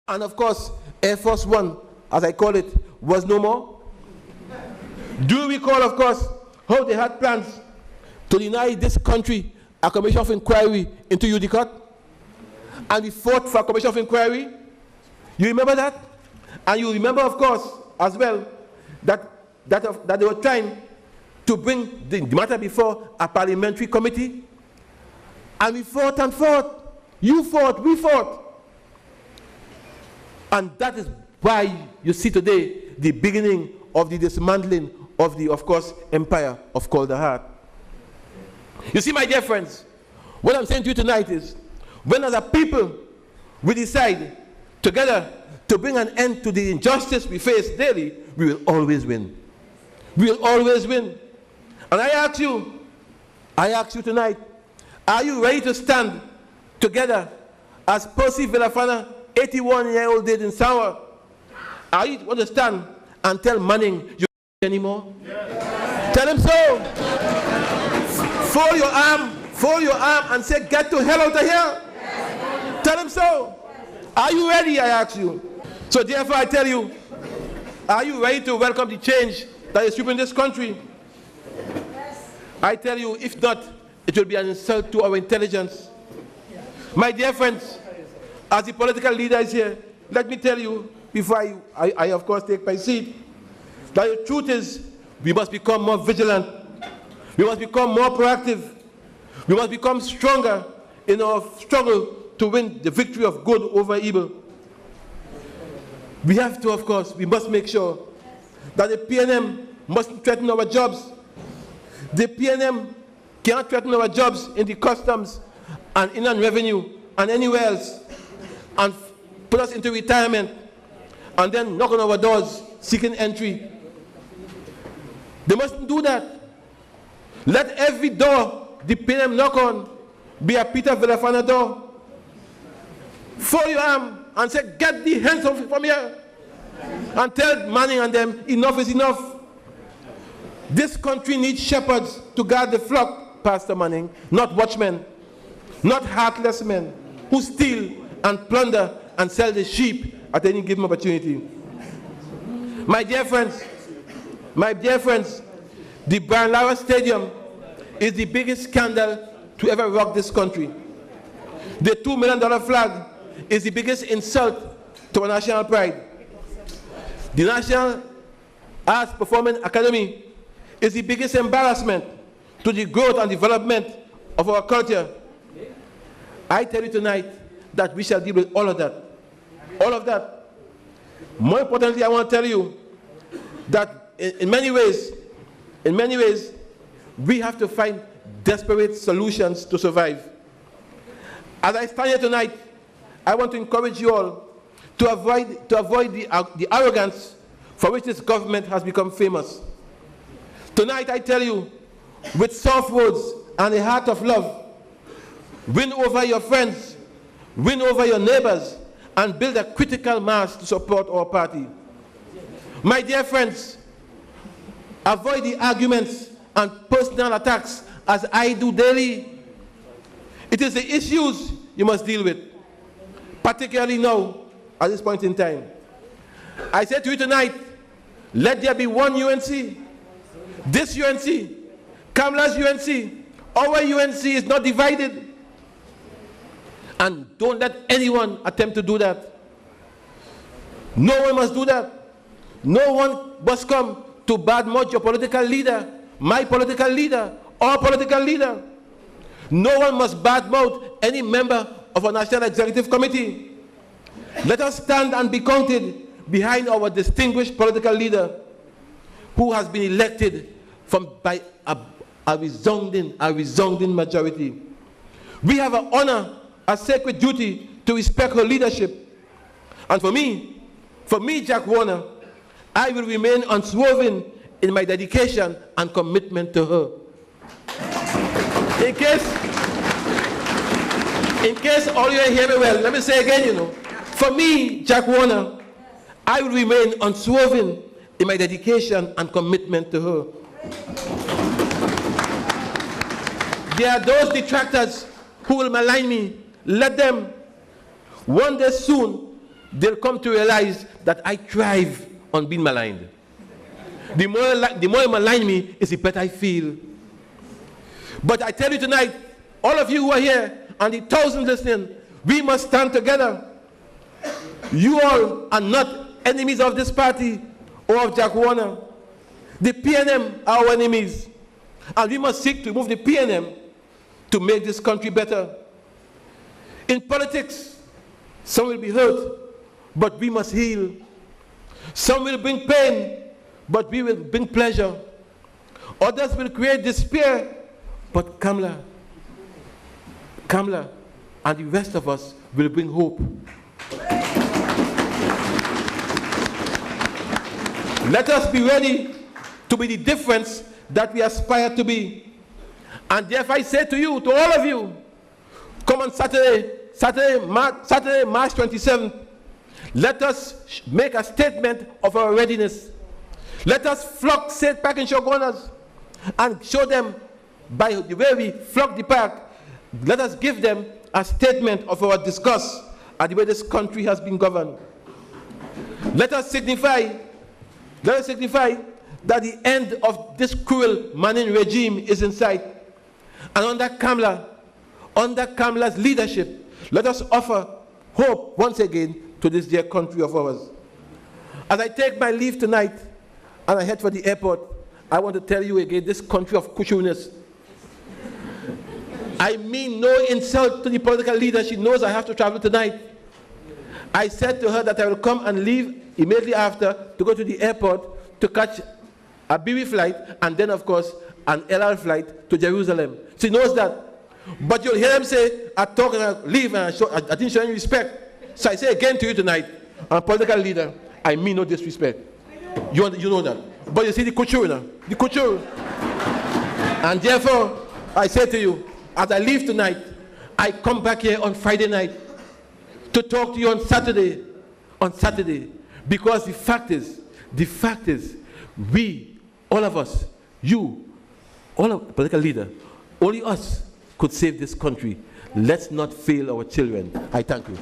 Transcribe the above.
And of course, Air Force One, as I call it, was no more. Do you recall, of course, how they had plans to deny this country a commission of inquiry into Udicott? And we fought for a commission of inquiry. You remember that? And you remember, of course, as well, that they were trying to bring the matter before a parliamentary committee. And we fought and fought. You fought, we fought. And that is why you see today the beginning of the dismantling of the, of course, empire of Kaldahar. You see, my dear friends, what I'm saying to you tonight is, when as a people we decide together to bring an end to the injustice we face daily, we will always win. We will always win. And I ask you tonight, are you ready to stand together as Percy Villafana, 81-year-old, did in Sawa? Are you going to stand and tell Manning you don't anymore? Yes. Tell him so. Fold your arm and say, get to hell out of here. Yes. Tell him so. Are you ready, I ask you? So therefore I tell you, are you ready to welcome the change that is sweeping this country? Yes. I tell you, if not, it will be an insult to our intelligence. My dear friends, as the political leaders here, let me tell you, before I of course take my seat, that the truth is we must become more vigilant. We must become more proactive. We must become stronger in our struggle to win the victory of good over evil. We have to, of course, we must make sure that the PNM mustn't threaten our jobs. The PNM cannot threaten our jobs in the customs and inland revenue and anywhere else and put us into retirement and then knock on our doors seeking entry. They mustn't do that. Let every door the PNM knock on be a Peter Villafana door. Fold your arm and say, get the hands off from here. And tell Manning and them, enough is enough. This country needs shepherds to guard the flock, Pastor Manning, not watchmen, not heartless men who steal and plunder and sell the sheep at any given opportunity. My dear friends, the Brian Lara Stadium is the biggest scandal to ever rock this country. The $2 million flag is the biggest insult to our national pride. The National Arts Performing Academy is the biggest embarrassment to the growth and development of our culture. I tell you tonight that we shall deal with all of that. All of that. More importantly, I want to tell you that in many ways, we have to find desperate solutions to survive. As I stand here tonight, I want to encourage you all to avoid the arrogance for which this government has become famous. Tonight, I tell you, with soft words and a heart of love, win over your friends, win over your neighbors, and build a critical mass to support our party. My dear friends, avoid the arguments and personal attacks as I do daily. It is the issues you must deal with, particularly now, at this point in time. I say to you tonight, let there be one UNC. This UNC, Kamla's UNC, our UNC is not divided. And don't let anyone attempt to do that. No one must do that. No one must come to badmouth your political leader, my political leader, our political leader. No one must badmouth any member of our National Executive Committee. Let us stand and be counted behind our distinguished political leader who has been elected by a resounding majority. We have an honor, a sacred duty to respect her leadership. And for me, Jack Warner, I will remain unswerving in my dedication and commitment to her. In case all you hear me well, let me say again, for me, Jack Warner, I will remain unswerving in my dedication and commitment to her. There are those detractors who will malign me. Let them. One day soon, they'll come to realize that I thrive on being maligned. The more you malign me, is the better I feel. But I tell you tonight, all of you who are here, and the thousands listening, we must stand together. You all are not enemies of this party or of Jack Warner. The PNM are our enemies. And we must seek to move the PNM to make this country better. In politics, some will be hurt, but we must heal. Some will bring pain, but we will bring pleasure. Others will create despair, but Kamala, and the rest of us will bring hope. Let us be ready to be the difference that we aspire to be. And therefore I say to you, to all of you, come on Saturday, March 27th, let us make a statement of our readiness. Let us flock St. Park and Shogunas and show them by the way we flock the park. Let us give them a statement of our disgust at the way this country has been governed. Let us signify that the end of this cruel Manning regime is in sight. And under Kamala's leadership, let us offer hope once again to this dear country of ours. As I take my leave tonight and I head for the airport, I want to tell you again, this country of kushuness. I mean no insult to the political leader. She knows I have to travel tonight. I said to her that I will come and leave immediately after to go to the airport to catch a BB flight and then, of course, an LR flight to Jerusalem. She knows that. But you'll hear them say, I talk and I leave and I didn't show any respect. So I say again to you tonight, I'm a political leader, I mean no disrespect. You know that. But you see the couture now, the couture. And therefore, I say to you, as I leave tonight, I come back here on Friday night to talk to you on Saturday, because the fact is, we, all of us, you, all of the political leaders, only us could save this country. Let's not fail our children. I thank you.